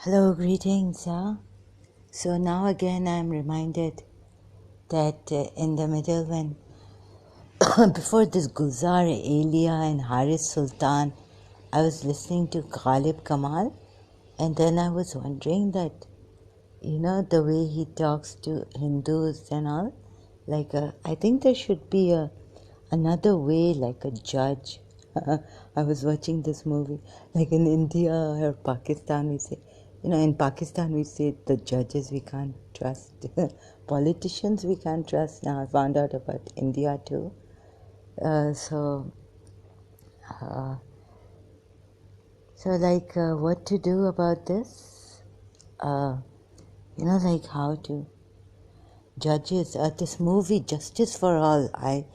Hello, greetings. So now again I'm reminded that in the middle when before this Gulzar Elia and Haris Sultan, I was listening to Ghalib Kamal, and then I was wondering that, the way he talks to Hindus and all, I think there should be another way, like a judge. I was watching this movie, like in India or Pakistan, we say, in Pakistan we say the judges we can't trust, politicians we can't trust. Now I found out about India too. So what to do about this? Like how to judges. This movie, Justice for All. I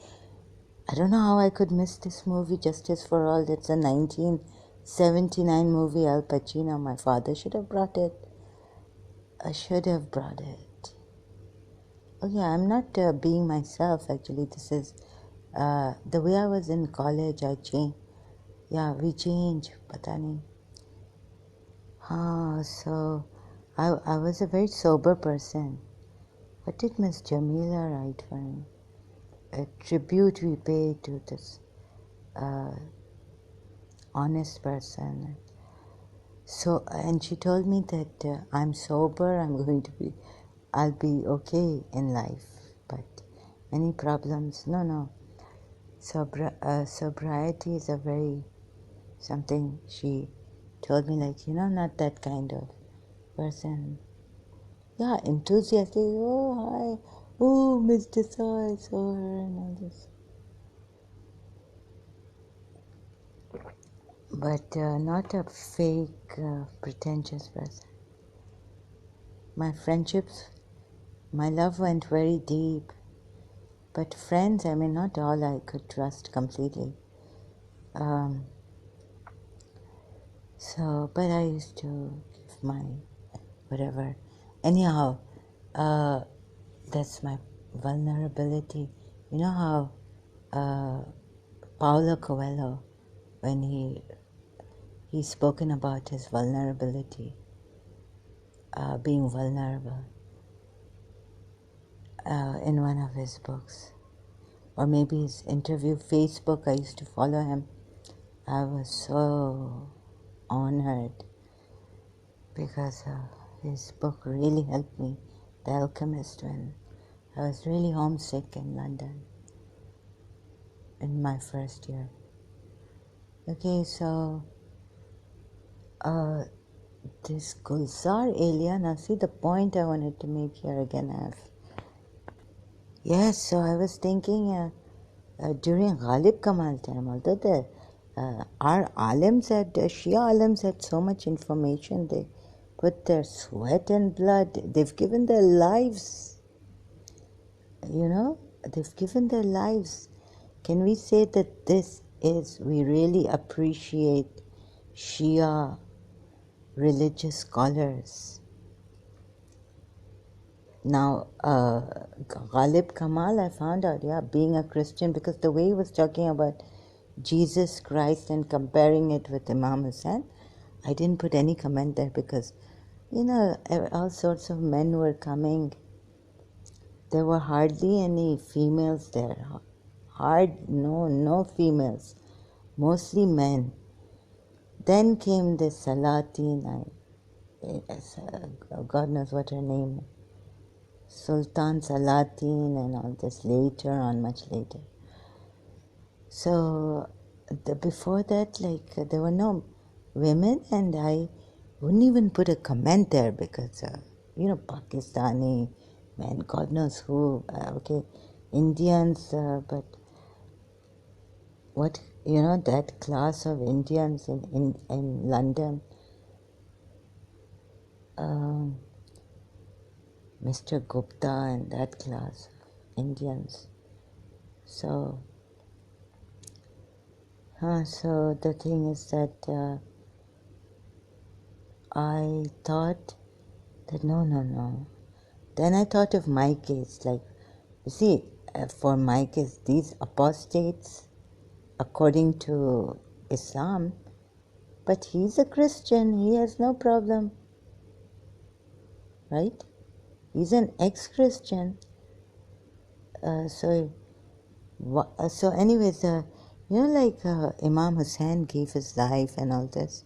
don't know how I could miss this movie, Justice for All. It's a 1979 movie, Al Pacino. My father should have brought it. I should have brought it. Oh yeah, I'm not being myself actually. This is the way I was in college. I changed. Yeah, we change. Pata nahi. So I was a very sober person. What did Miss Jamila write for me? A tribute we pay to this honest person. So, and she told me that I'm sober, I'll be okay in life. But any problems? No. Sobriety is something she told me, not that kind of person. Yeah, enthusiastic. Oh, hi. Oh, Mr. So I saw her and all this. But not a fake, pretentious person. My friendships, my love went very deep. But friends, not all I could trust completely. But I used to give my whatever. Anyhow, that's my vulnerability. You know how Paulo Coelho, when he's spoken about his vulnerability, being vulnerable, in one of his books, or maybe his interview, Facebook. I used to follow him. I was so honored because his book really helped me, The Alchemist, when I was really homesick in London in my first year. Okay, so this Gulzar Elia, now see the point I wanted to make here again. Yes, so I was thinking during Ghalib Kamal time, although our alims Shia alims had so much information, they put their sweat and blood, they've given their lives, they've given their lives. Can we say that we really appreciate Shia religious scholars? Now, Ghalib Kamal, I found out, being a Christian, because the way he was talking about Jesus Christ and comparing it with Imam Hussain, I didn't put any comment there because, all sorts of men were coming. There were hardly any females there. No females. Mostly men. Then came the Salatin, God knows what her name, Sultan Salatin and all this later on, much later. So before that, there were no women, and I wouldn't even put a comment there because, Pakistani men, God knows who, okay, Indians, but what, that class of Indians in London, Mr. Gupta and that class of Indians. So the thing is that I thought that no. Then I thought of my case, for my case, these apostates, according to Islam, but he's a Christian, he has no problem. right? He's an ex-Christian. So anyways, Imam Hussein gave his life and all this.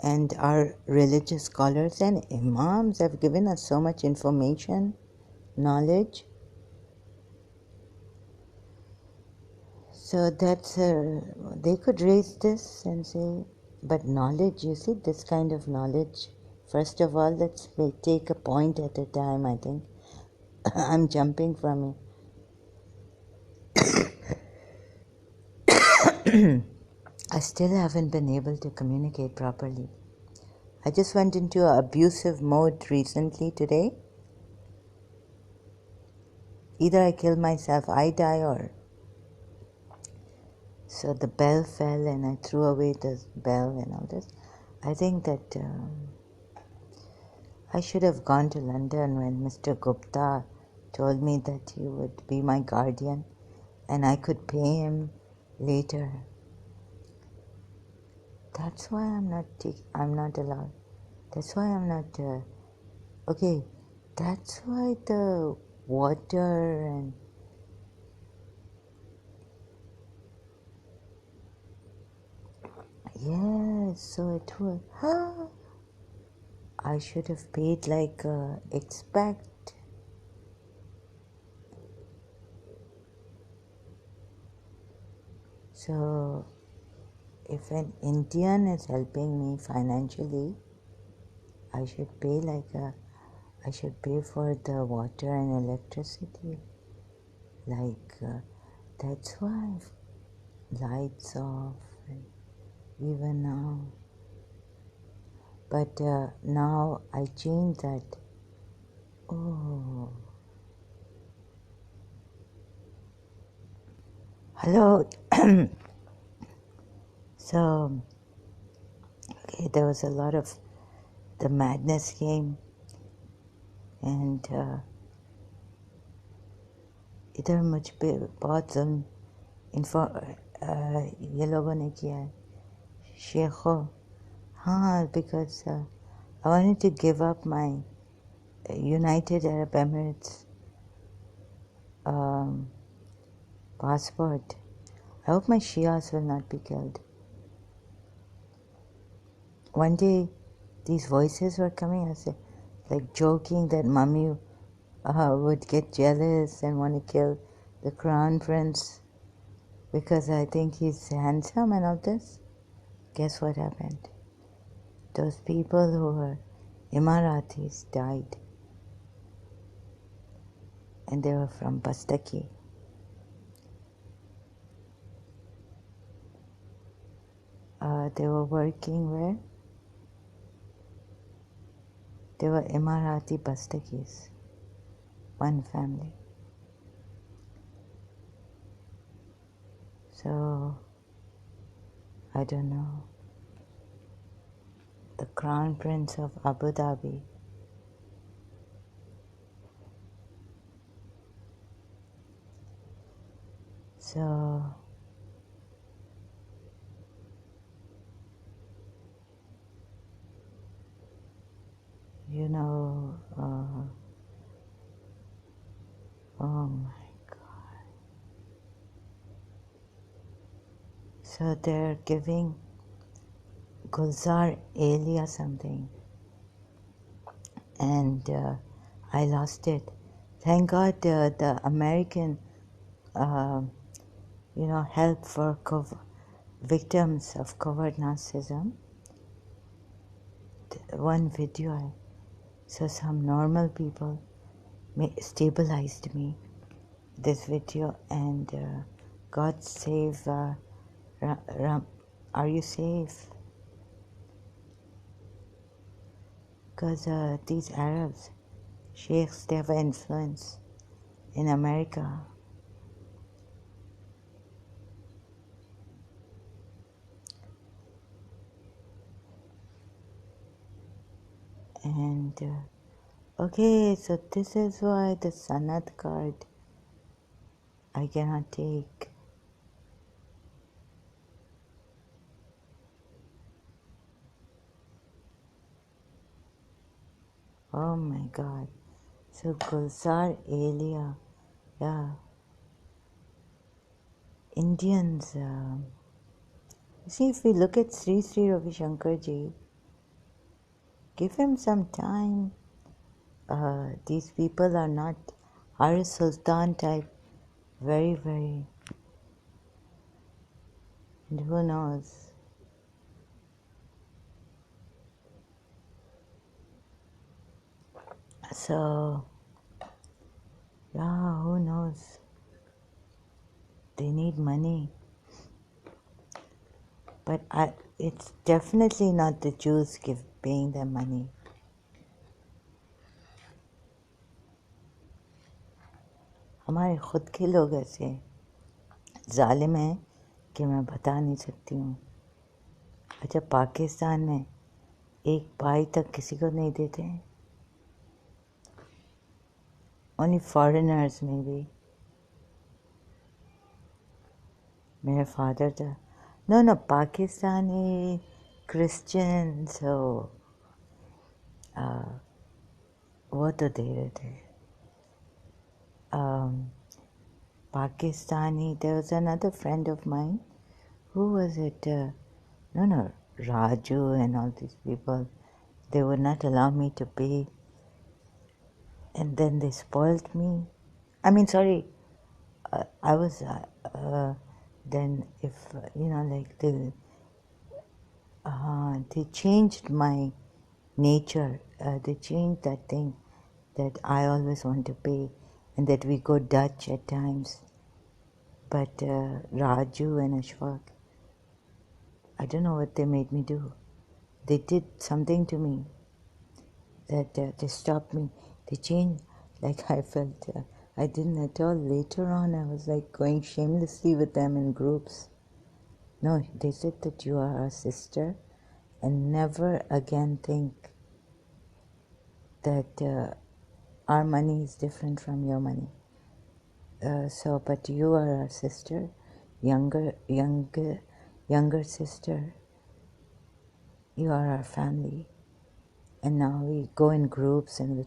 And our religious scholars and imams have given us so much information, knowledge. So that's, they could raise this and say, but knowledge, you see, this kind of knowledge. First of all, let's take a point at a time, I think. I'm jumping from it. I still haven't been able to communicate properly. I just went into an abusive mode recently today. Either I kill myself, I die, or... So the bell fell and I threw away the bell and all this. I think that I should have gone to London when Mr. Gupta told me that he would be my guardian and I could pay him later. That's why I'm not allowed. That's why I'm not... okay, that's why the water and... Yes, so it was... I should have paid like expect. So if an Indian is helping me financially, I should pay for the water and electricity. That's why lights off and even now. But now I changed that. Oh. Hello. So, okay, there was a lot of the madness came and इधर मुझ पे बहुत ये लोगों ने किया है शेखो हाँ because I wanted to give up my United Arab Emirates passport. I hope my Shias will not be killed. One day these voices were coming, I said, like joking that Mummy would get jealous and want to kill the crown prince because I think he's handsome and all this. Guess what happened? Those people who were Emiratis died. And they were from Bastaki. They were working where? They were Emirati Bastakis. One family. So, I don't know. The Crown Prince of Abu Dhabi. So, you know, oh my God. So they're giving Gulzar Elia something. And I lost it. Thank God the American, help for victims of covert narcissism. One video I saw some normal people stabilized me. This video and God save are you safe? Because these Arabs, sheikhs, they have influence in America. And okay, so this is why the Sanat card I cannot take. Oh my God. So Gulzar Elia, yeah. Indians, see, if we look at Sri Sri Ravi Shankar Ji, give him some time. These people are not Haris Sultan type, very, very, and who knows. So, yeah, who knows? They need money. But it's definitely not the Jews paying them money. हमारे खुद के लोग ऐसे जालिम हैं कि मैं बता नहीं सकती हूँ. अच्छा, पाकिस्तान में एक पाई तक किसी को नहीं देते हैं. Only foreigners maybe. मेरा father था. No, Pakistani Christian, so वो तो दे रहे थे. Pakistani, there was another friend of mine. Who was it? No, Raju and all these people. They would not allow me to pay. And then they spoiled me. I mean, sorry, I was, then if, like they changed my nature. They changed that thing that I always want to pay and that we go Dutch at times. But Raju and Ashfaq, I don't know what they made me do. They did something to me that they stopped me. They changed, like I felt I didn't at all. Later on, I was like going shamelessly with them in groups. No, they said that you are our sister and never again think that our money is different from your money. But you are our sister, younger sister. You are our family. And now we go in groups and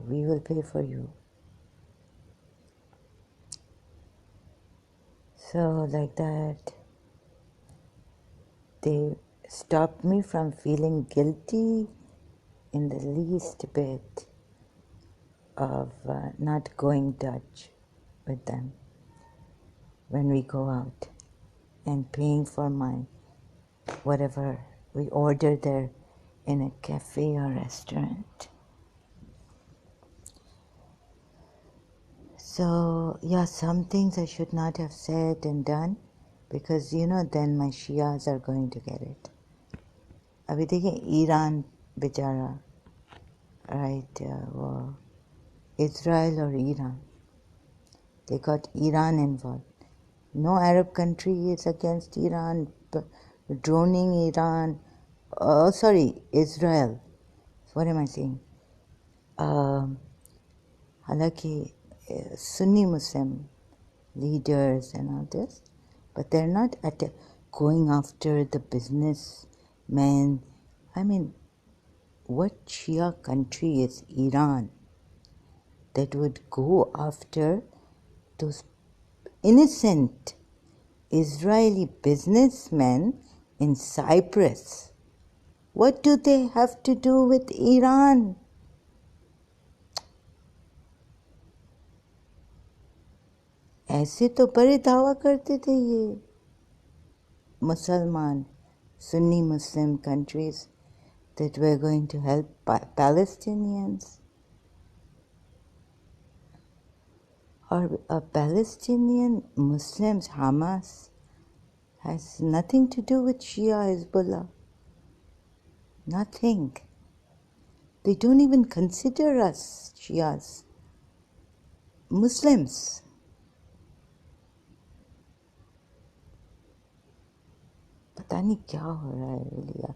we will pay for you. So like that, they stopped me from feeling guilty in the least bit of not going Dutch with them when we go out and paying for my whatever we order there in a cafe or restaurant. So, yeah, some things I should not have said and done because, then my Shias are going to get it. अभी देखिए Iran बेचारा, right, Israel or Iran, they got Iran involved. No Arab country is against Iran, droning Iran. Oh, sorry, Israel. What am I saying? Halaki, Sunni Muslim leaders and all this, but they're not going after the businessmen. I mean, what Shia country is Iran that would go after those innocent Israeli businessmen in Cyprus? What do they have to do with Iran? ऐसे तो बड़े दावा करते थे ये Musalman, Sunni Muslim countries that we're going to help Palestinians. Or Palestinian Muslims, Hamas, has nothing to do with Shia Hezbollah. Nothing. They don't even consider us Shias. Muslims. पता नहीं क्या हो रहा है really.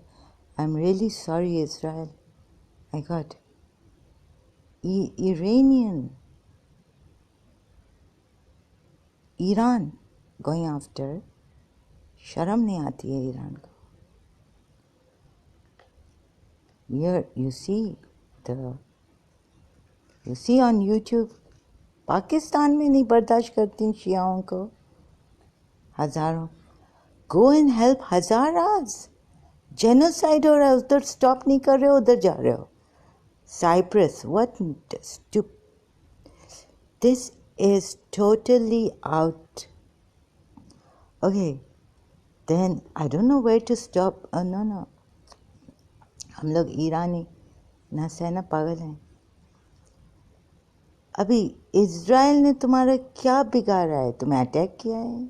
I'm really sorry, Israel. I got Iranian, Iran going after. शर्म नहीं आती है ईरान को. Here you see you see on YouTube, Pakistan में नहीं बर्दाश्त करती शियाओं को, हजारों. Go and help Hazaras. Genocide हो रहा है, उधर stop नहीं कर रहे हो, उधर जा रहे हो. Cyprus, what stupid. This is totally out. Okay, then I don't know where to stop. No. हम लोग ईरानी ना सहना पागल हैं. अभी इज़राइल ने तुम्हारा क्या बिगाड़ा है? तुम्हें अटैक किया है?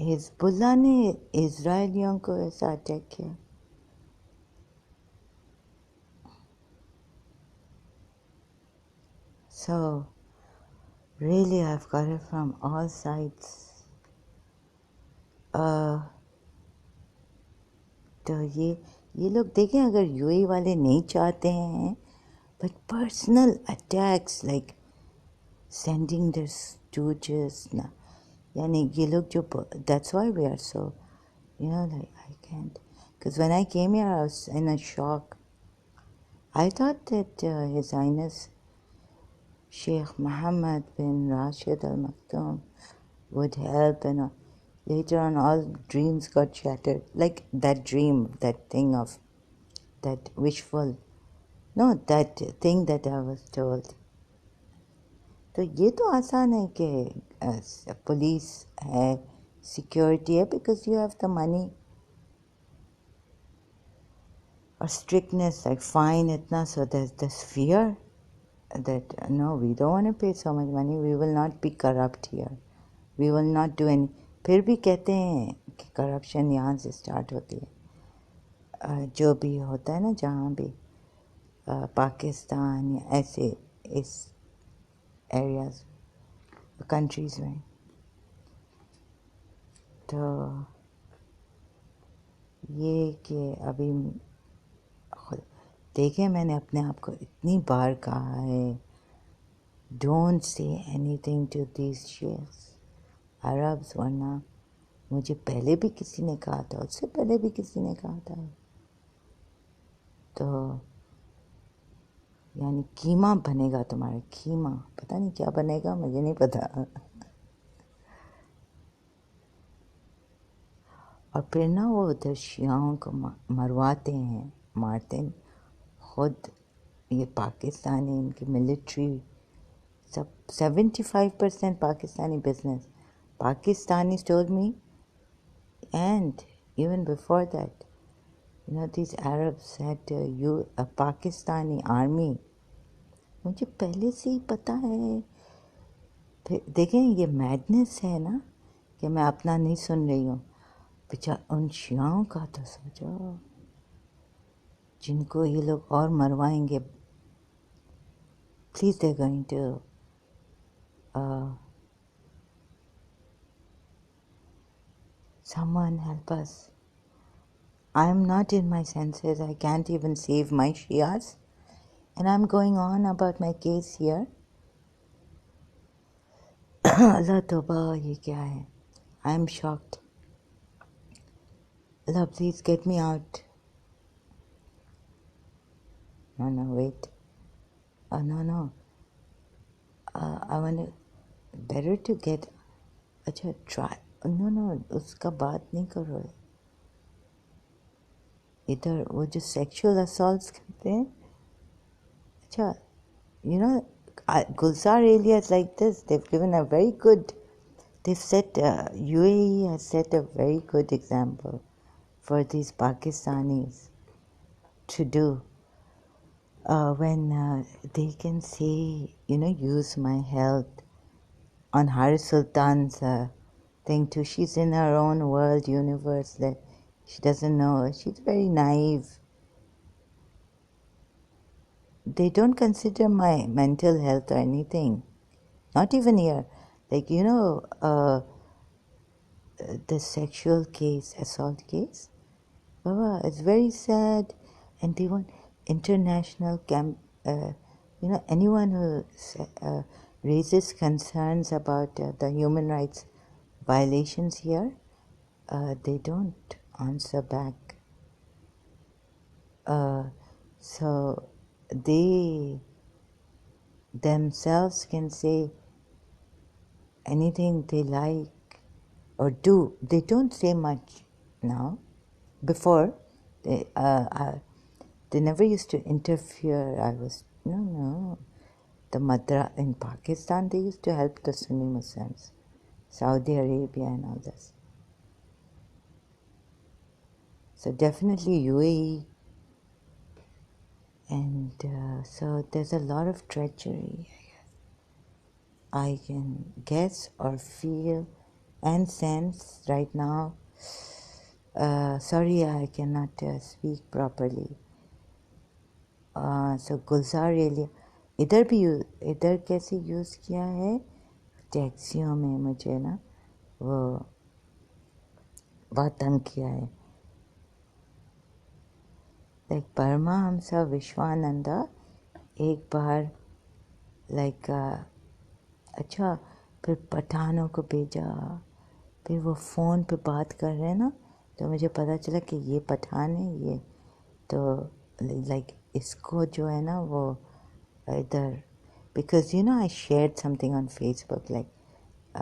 हिजबुल्लाह ने इज़राइलियों को ऐसा अटैक किया. So, really I've got it from all sides. तो ये लोग देखें, अगर यूएई वाले नहीं चाहते हैं, but personal attacks like sending their stooges, ना, यानी ये लोग जो, that's why we are so, like I can't, because when I came here I was in a shock. I thought that His Highness Sheikh Mohammed bin Rashid Al Maktoum would help, and later on all dreams got shattered. Like that dream, that thing of that wishful, no, that thing that I was told. तो ये तो आसान है कि police है, security है, because you have the money. Or strictness, like fine itna, so there's this fear that no, we don't want to pay so much money, we will not be corrupt here, we will not do any. फिर भी कहते हैं कि corruption यहाँ से start होती है. जो भी होता है ना, जहाँ भी पाकिस्तान या ऐसे इस एरियाज कंट्रीज़ में, तो ये कि अभी देखें, मैंने अपने आप को इतनी बार कहा है, don't say anything to these sheikhs Arabs, वरना मुझे पहले भी किसी ने कहा था, उससे पहले भी किसी ने कहा था. तो यानी कीमा बनेगा तुम्हारा, कीमा, पता नहीं क्या बनेगा, मुझे नहीं पता. और फिर ना वो उधर शियाओं को मरवाते हैं, मारते हैं खुद. ये पाकिस्तानी, इनकी मिलिट्री सब 75% Pakistani business. Pakistanis told me, and even before that, these Arabs had a Pakistani army. मुझे पहले से ही पता है. फिर देखें, ये मैडनेस है ना, कि मैं अपना नहीं सुन रही हूँ. बेचारा उन शियाओं का तो सोचो, जिनको ये लोग और मरवाएंगे. Please, they're going to someone help us. I am not in my senses. I can't even save my Shias. And I'm going on about my case here. Allah Toba, ye kya hai? I am shocked. Allah, please get me out. No, wait. No. I want to, better to get, अच्छा, try. No, उसका बात नहीं करो. इधर वो जो sexual assaults करते हैं, अच्छा, Gulzar areas like this, they've given a very good, they've set, UAE has set a very good example for these Pakistanis to do. When they can say, use my health. On Haris Sultan's thing too, she's in her own world, universe that she doesn't know. She's very naive. They don't consider my mental health or anything. Not even here. Like, the sexual case, assault case. Baba, it's very sad. And they want international anyone who raises concerns about the human rights violations here, they don't answer back. So they themselves can say anything they like or do. They don't say much now. Before, they never used to interfere. No. The Madra in Pakistan, they used to help the Sunni Muslims, Saudi Arabia and all this. So definitely UAE, and so there's a lot of treachery. I can guess or feel and sense right now. Sorry, I cannot speak properly. So गुलजार एलिया इधर कैसे use किया है टैक्सियों में मुझे ना वो बहुत तंग किया है लाइक परमहंसा विश्वानंदा एक बार लाइक अच्छा फिर पठानों को भेजा फिर वो फ़ोन पे बात कर रहे हैं ना तो मुझे पता चला कि ये पठान है ये तो लाइक इसको जो है ना वो इधर because I shared something on Facebook like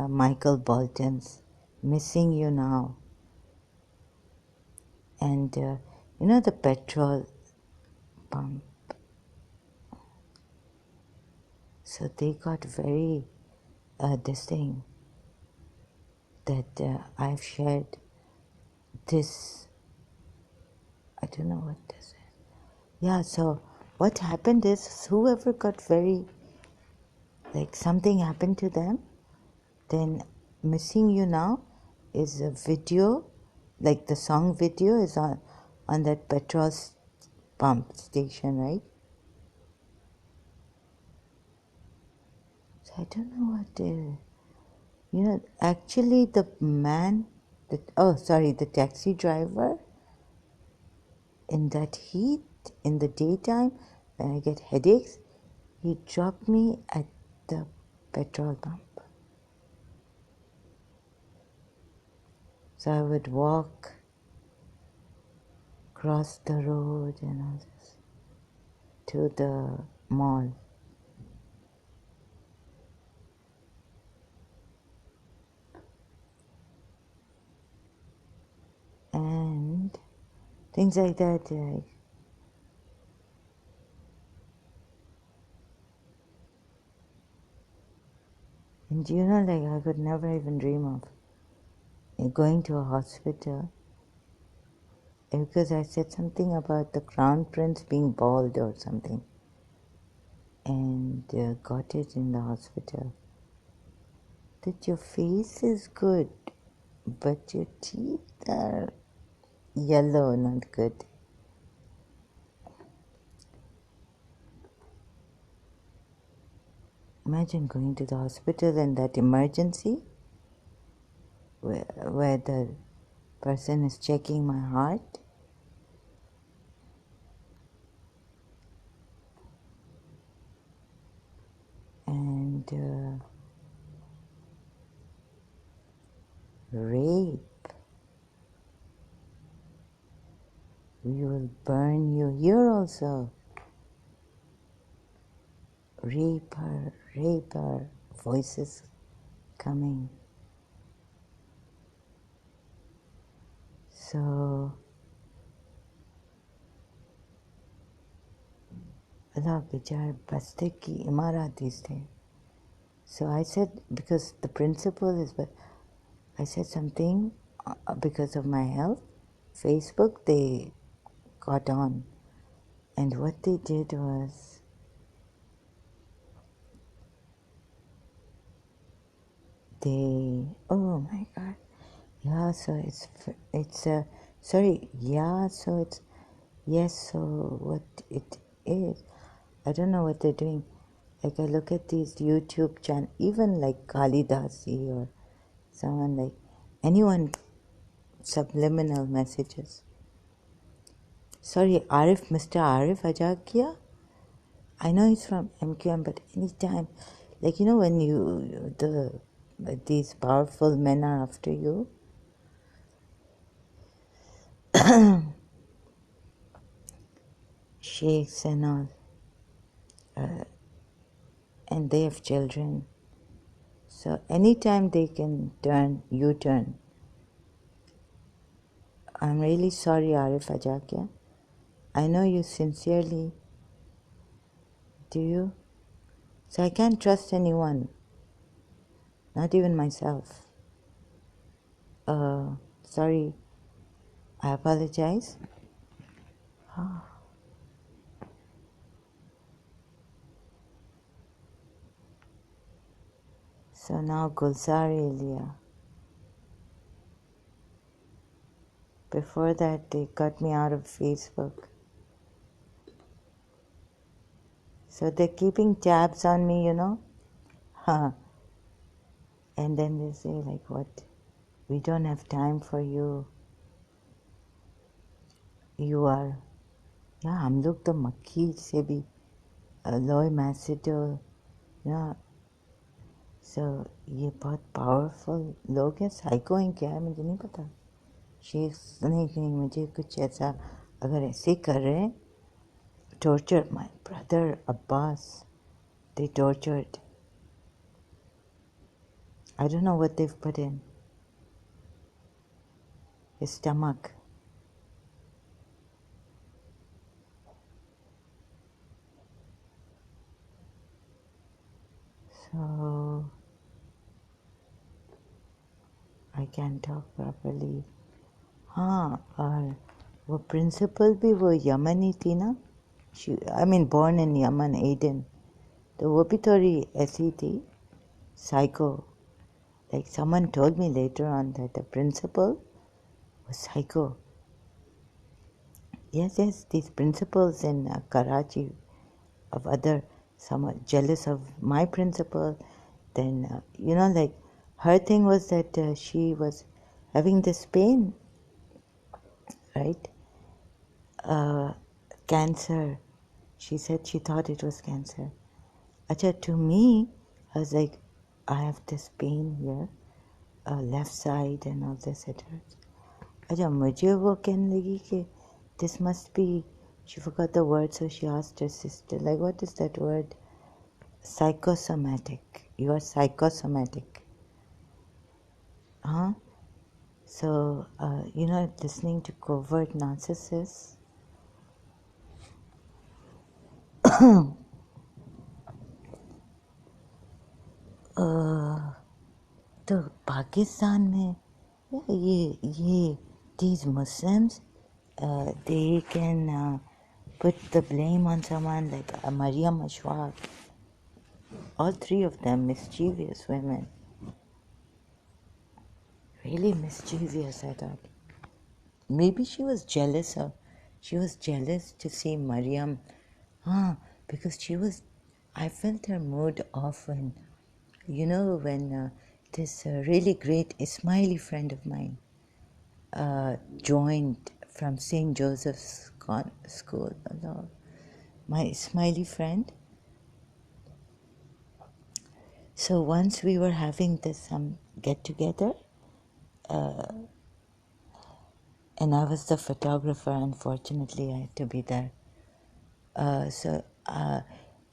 Michael Bolton's Missing You Now and the petrol pump, so they got very this thing that I've shared this, I don't know what this is. Yeah, so what happened is whoever got very like something happened to them, then Missing You Now is a video, like the song video is on that petrol pump station, right? So I don't know what actually the man, the taxi driver in that heat, in the daytime, when I get headaches, he dropped me at the petrol pump. So I would walk across the road and all this to the mall. And things like that. And I could never even dream of going to a hospital because I said something about the crown prince being bald or something and got it in the hospital. That your face is good, but your teeth are yellow, not good. Imagine going to the hospital in that emergency where the person is checking my heart. And rape. We will burn you here also. Rape her, voices coming. So, Allah bichar baste ki imarat these days. So I said, because the principle is, but I said something because of my health. Facebook, they got on. And what they did was, oh my God. Yeah, so sorry, yeah, so it's, yes, so what it is, I don't know what they're doing. Like I look at these YouTube channels, even like Kalidasi or someone like, anyone, subliminal messages. Sorry, Mr. Arif Ajakia, I know he's from MQM, but anytime, like, when these powerful men are after you, sheikhs and all, and they have children. So anytime they can turn, U-turn. I'm really sorry, Arif Ajakia. I know you sincerely. Do you? So I can't trust anyone, not even myself. Sorry, I apologize. So now Gulzar Elia. Before that, they cut me out of Facebook. So they're keeping tabs on me, you know. Huh. And then they say, like, what? We don't have time for you. You are. Yeah, हम लोग तो मक्खी से भी लोई मैसिडो. Yeah. So ये बहुत powerful लोग हैं. साइको हैं क्या है मुझे नहीं पता. शेख नहीं मुझे कुछ ऐसा अगर ऐसे कर रहे हैं. Tortured my brother Abbas. They tortured. I don't know what they've put in his stomach. So I can't talk properly. हाँ और वो प्रिंसिपल भी वो यमनी थी ना. I mean born in Yemen, Aden. तो वो भी थोड़ी ऐसी थी. Psycho. Like someone told me later on that the principal was psycho. Yes, these principals in Karachi of other, some are jealous of my principal. Then, like her thing was that she was having this pain, right? Cancer. She said she thought it was cancer. Acha, to me, I was like, I have this pain here, left side and all this, it hurts. अच्छा मुझे वो कहने लगी कि this must be, she forgot the word, so she asked her sister, like, what is that word? Psychosomatic. You are psychosomatic. Huh? So, listening to covert narcissists. तो पाकिस्तान में ये these Muslims, they can put the blame on someone like Maryam Ashwaq. All three of them mischievous women. Really mischievous, I thought. Maybe she was jealous to see Maryam. Because I felt her mood off when this really great Ismaili friend of mine joined from St. Joseph's School. My Ismaili friend. So once we were having this get-together, and I was the photographer, unfortunately I had to be there. So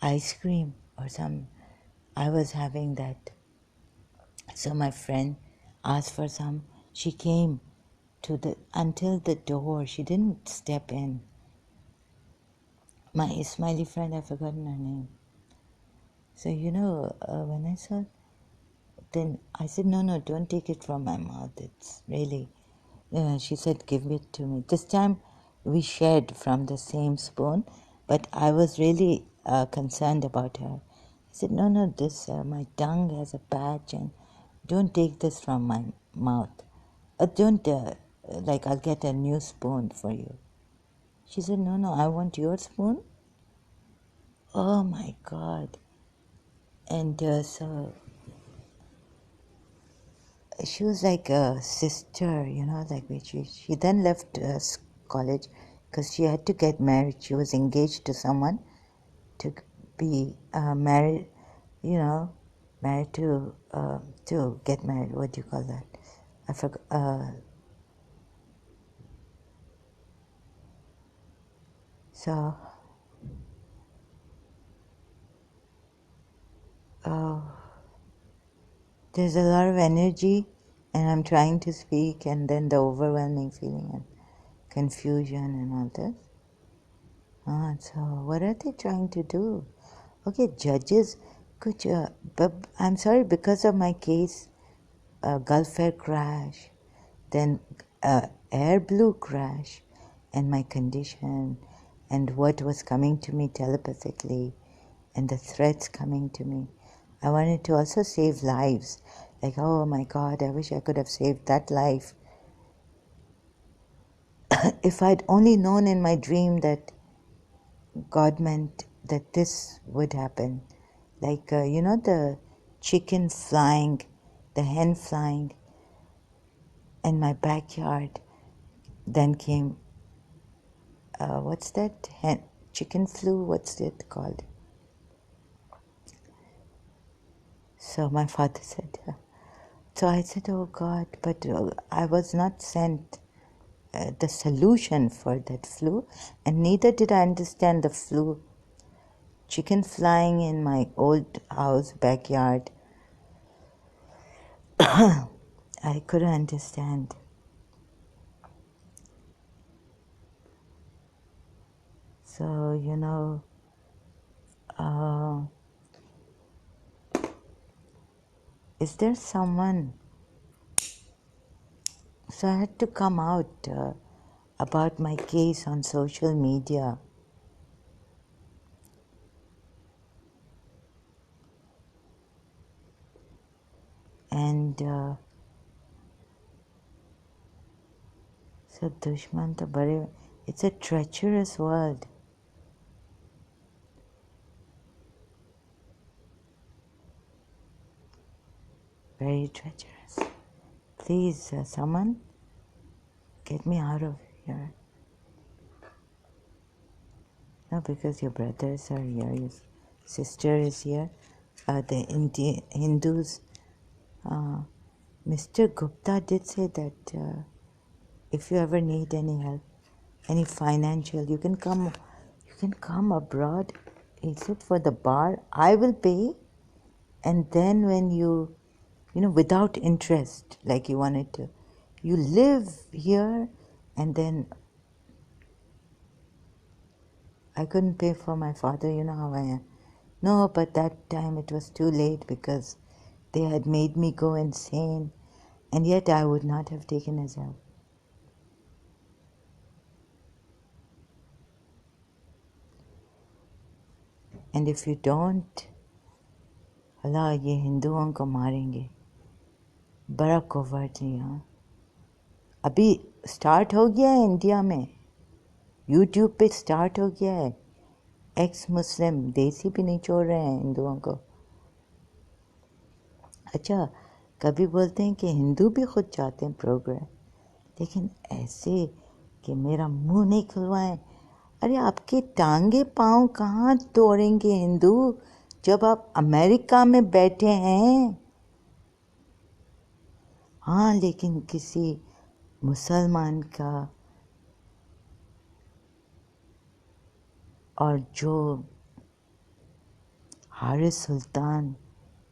ice cream or I was having that. So my friend asked for some. She came until the door. She didn't step in. My Ismaili friend, I've forgotten her name. So, when I saw, then I said, no, don't take it from my mouth. It's really, she said, give it to me. This time we shared from the same spoon, but I was really concerned about her. I said, no, this, my tongue has a patch and don't take this from my mouth. Don't, I'll get a new spoon for you. She said, no, I want your spoon. Oh my God. And so she was like a sister, she then left college because she had to get married. She was engaged to someone to be married, married to get married. What do you call that? I forgot. So there's a lot of energy and I'm trying to speak, and then the overwhelming feeling and confusion and all this. So what are they trying to do? Okay, judges, but I'm sorry, because of my case, Gulf Air crash, then Air Blue crash, and my condition, and what was coming to me telepathically, and the threats coming to me. I wanted to also save lives. Like, oh my God, I wish I could have saved that life. If I'd only known in my dream that God meant that this would happen. Like, the chicken flying, the hen flying, in my backyard. Then came, what's that? Chicken flu? What's it called? So my father said, so I said, oh God, but I was not sent the solution for that flu, and neither did I understand the flu. Chicken flying in my old house backyard, I couldn't understand. So, is there someone? So I had to come out about my case on social media. And so Dushman to bade, it's a treacherous world. Very treacherous. Please, someone, get me out of here. No, because your brothers are here, your sister is here, the Hindus. Mr. Gupta did say that if you ever need any help, any financial, you can come abroad. He said for the bar, I will pay, and then when you without interest, like you wanted to, you live here, and then I couldn't pay for my father, you know how I am. No, but that time it was too late because they had made me go insane, and yet I would not have taken his help. And if you don't, अल्लाह ये हिंदुओं को मारेंगे, बड़ा covertly. हाँ, अभी start हो गया है इंडिया में, यूट्यूब पे स्टार्ट हो गया है. एक्स मुस्लिम देसी भी नहीं छोड़ रहे हैं हिंदुओं को. अच्छा, कभी बोलते हैं कि हिंदू भी खुद चाहते हैं प्रोग्रेस, लेकिन ऐसे कि मेरा मुंह नहीं खुलवाएं. अरे आपके टांगे पाँव कहाँ तोड़ेंगे हिंदू जब आप अमेरिका में बैठे हैं. हाँ, लेकिन किसी मुसलमान का, और जो हारिस सुल्तान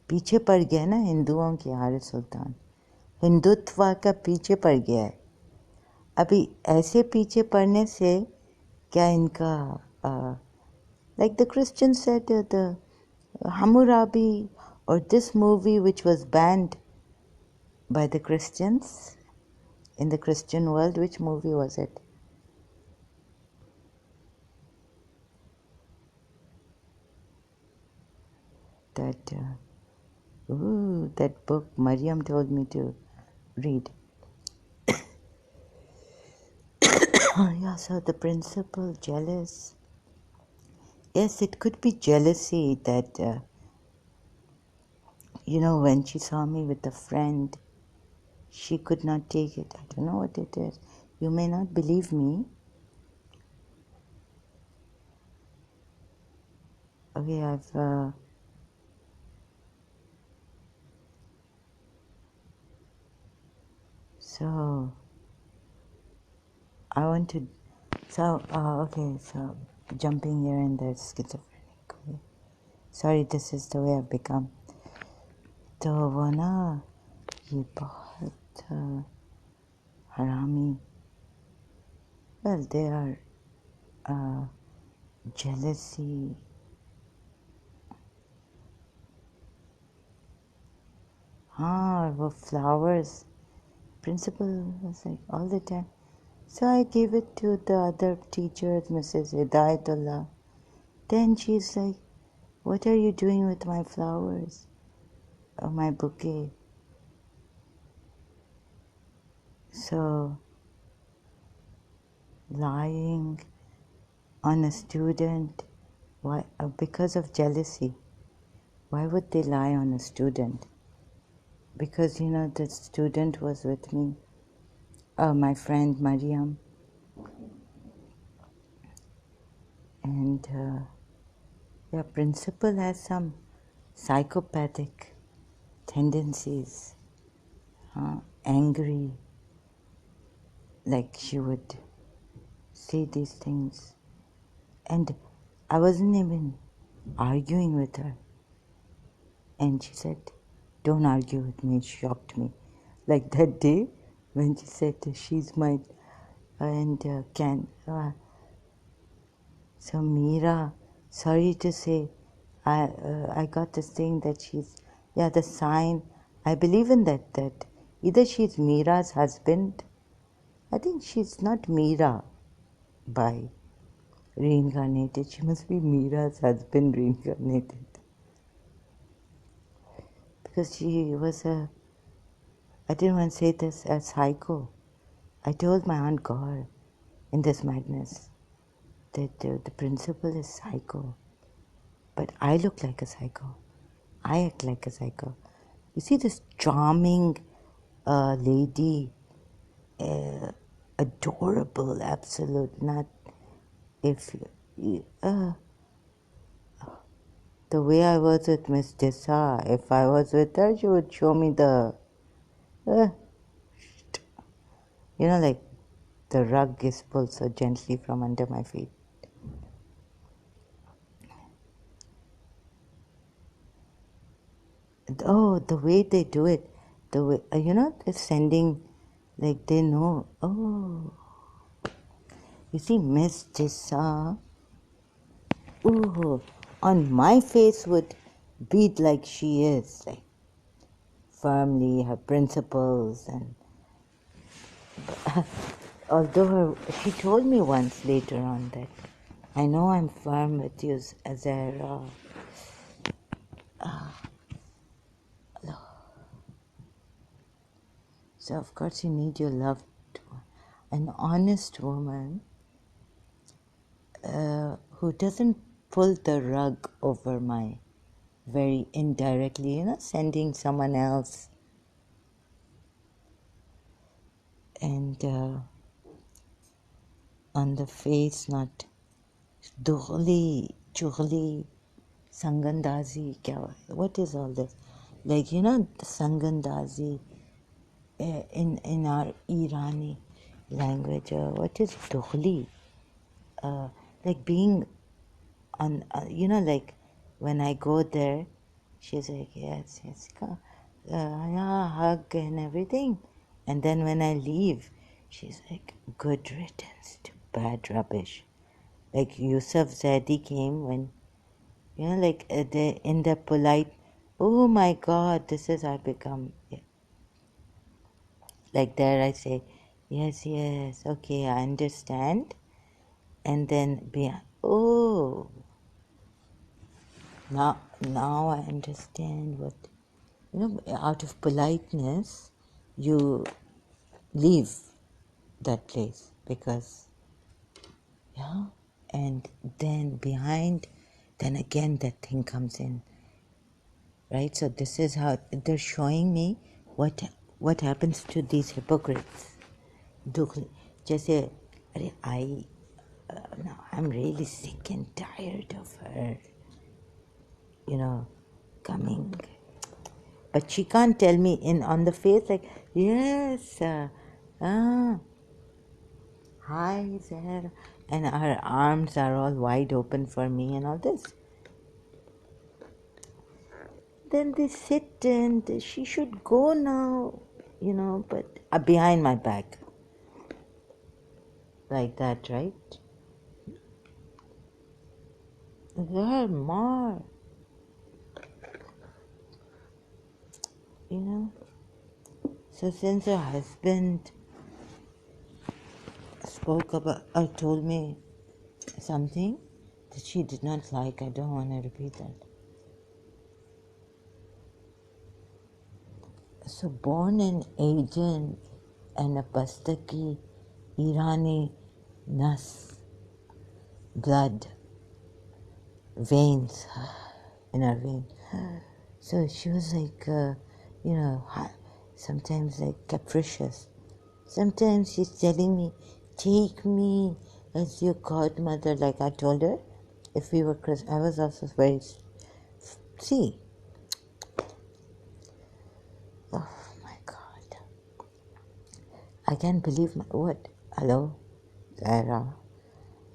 पीछे पड़ गया ना, हिंदुओं के हारिस सुल्तान हिंदुत्व का पीछे पड़ गया है. अभी ऐसे पीछे पड़ने से क्या इनका like the Christians said the Hammurabi, or this movie which was banned by the Christians in the Christian world, which movie was it? That book Mariam told me to read. Yeah, so the principal jealous. Yes, it could be jealousy that, when she saw me with a friend, she could not take it. I don't know what it is. You may not believe me. Okay, so I want to, okay, jumping here and there, schizophrenic. Okay. Sorry, this is the way I've become. तो वो ना ये बहुत हरामी, well they are jealousy, हाँ वो flowers, principal was like all the time. So I gave it to the other teacher, Mrs. Hidayatullah. Then she's like, what are you doing with my flowers? Or my bouquet? So, lying on a student, why? Because of jealousy. Why would they lie on a student? Because, the student was with me, my friend Mariam, and principal has some psychopathic tendencies, angry, like she would say these things. And I wasn't even arguing with her. And she said, don't argue with me. It shocked me. Like that day when she said she's my, and so Meera, sorry to say, I got this thing that she's, the sign. I believe in that either she's Meera's husband. I think she's not Meera by reincarnated. She must be Meera's husband reincarnated. Because she was I didn't want to say this, a psycho. I told my Aunt Gaur in this madness that the principal is psycho. But I look like a psycho. I act like a psycho. You see this charming lady, adorable, absolute, not if the way I was with Miss Dessa, if I was with her, she would show me the, like the rug is pulled so gently from under my feet. Oh, the way they do it, the way, they're sending, like they know, oh, you see Miss Dessa, on my face would beat like she is, like firmly her principles, and although she told me once later on that I know I'm firm with you, Azara. So of course you need your loved one, an honest woman who doesn't pull the rug over my very indirectly, sending someone else. And on the face, not dughli, chughli, sangandazi, what is all this? Like, the sangandazi in our Irani language, what is dughli? Like being on, like when I go there, she's like, yes, yeah, hug and everything. And then when I leave, she's like, good riddance to bad rubbish. Like Yusuf Zaidi came when, like in the polite, oh my God, this is I become. Yeah. Like there I say, yes, okay, I understand. And then oh, now I understand what, out of politeness, you leave that place because, and then then again that thing comes in, right? So this is how they're showing me what happens to these hypocrites. Just now I'm really sick and tired of her, coming. But she can't tell me on the face like, yes, hi there, and her arms are all wide open for me and all this. then they sit and she should go now, but behind my back. Like that, right? There, more. So since her husband spoke about or told me something that she did not like, I don't want to repeat that. So born in Aden and a Pastaki Irani nas, blood, veins in her veins. So she was like, sometimes like capricious. Sometimes she's telling me, take me as your godmother, like I told her. If we were Christian, I was also very, see. Oh my God. I can't believe what? Hello, Zara.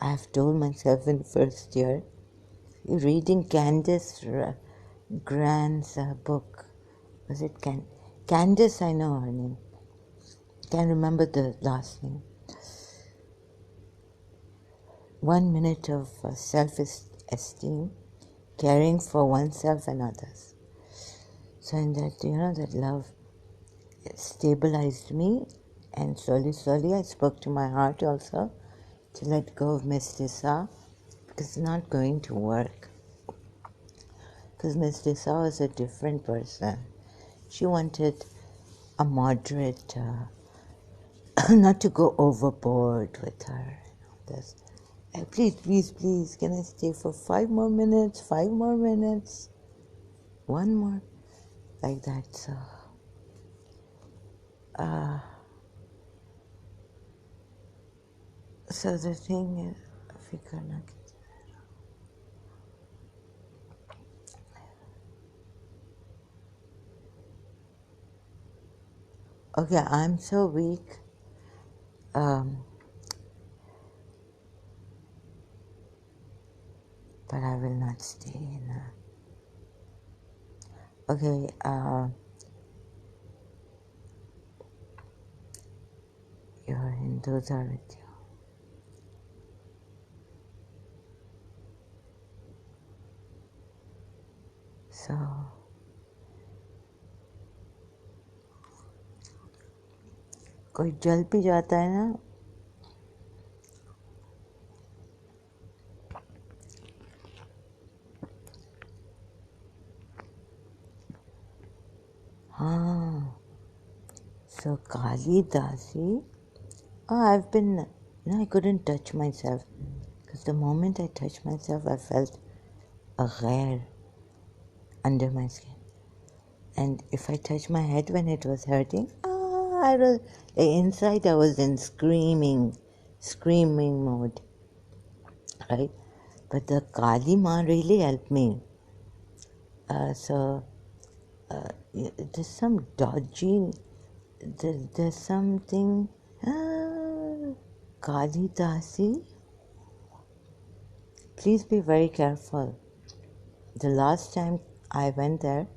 I have told myself in first year, you're reading Candace Grant's book. Was it Candace? I know her name. Can't remember the last name. 1 minute of self-esteem, caring for oneself and others. So in that, that love stabilized me, and slowly I spoke to my heart also to let go of Miss Disa, because it's not going to work. Because Miss Disa was a different person. She wanted a moderate, not to go overboard with her. This. Please, can I stay for 5 more minutes? 5 more minutes? 1 more? Like that, so. So the thing is, okay, I'm so weak. But I will not stay in okay, your Hindus are with you. So, कोई जल भी जाता है ना, हाँ. So Kalidasi, I've been, I couldn't touch myself, because the moment I touched myself, I felt a ghair under my skin. And if I touched my head when it was hurting, inside I was in screaming mode, right? But the Kali Ma really helped me. There's some dodgy, there's something, Kali Dasi. Please be very careful. The last time I went there,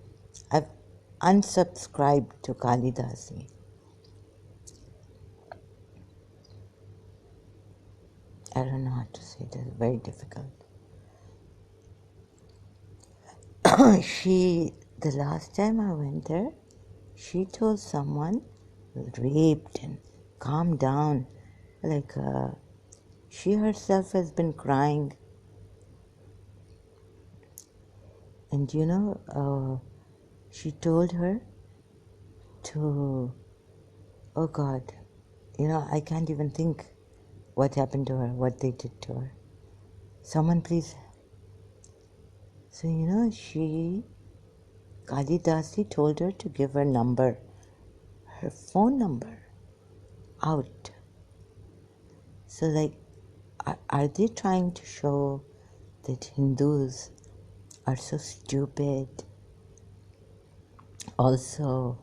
I've unsubscribed to Kali Dasi. I don't know how to say it. It's very difficult. The last time I went there, she told someone raped and calm down. Like she herself has been crying. And she told her to, oh God, I can't even think what happened to her, what they did to her. Someone please. So, Kalidasi told her to give her number, her phone number, out. So, like, are they trying to show that Hindus are so stupid? Also,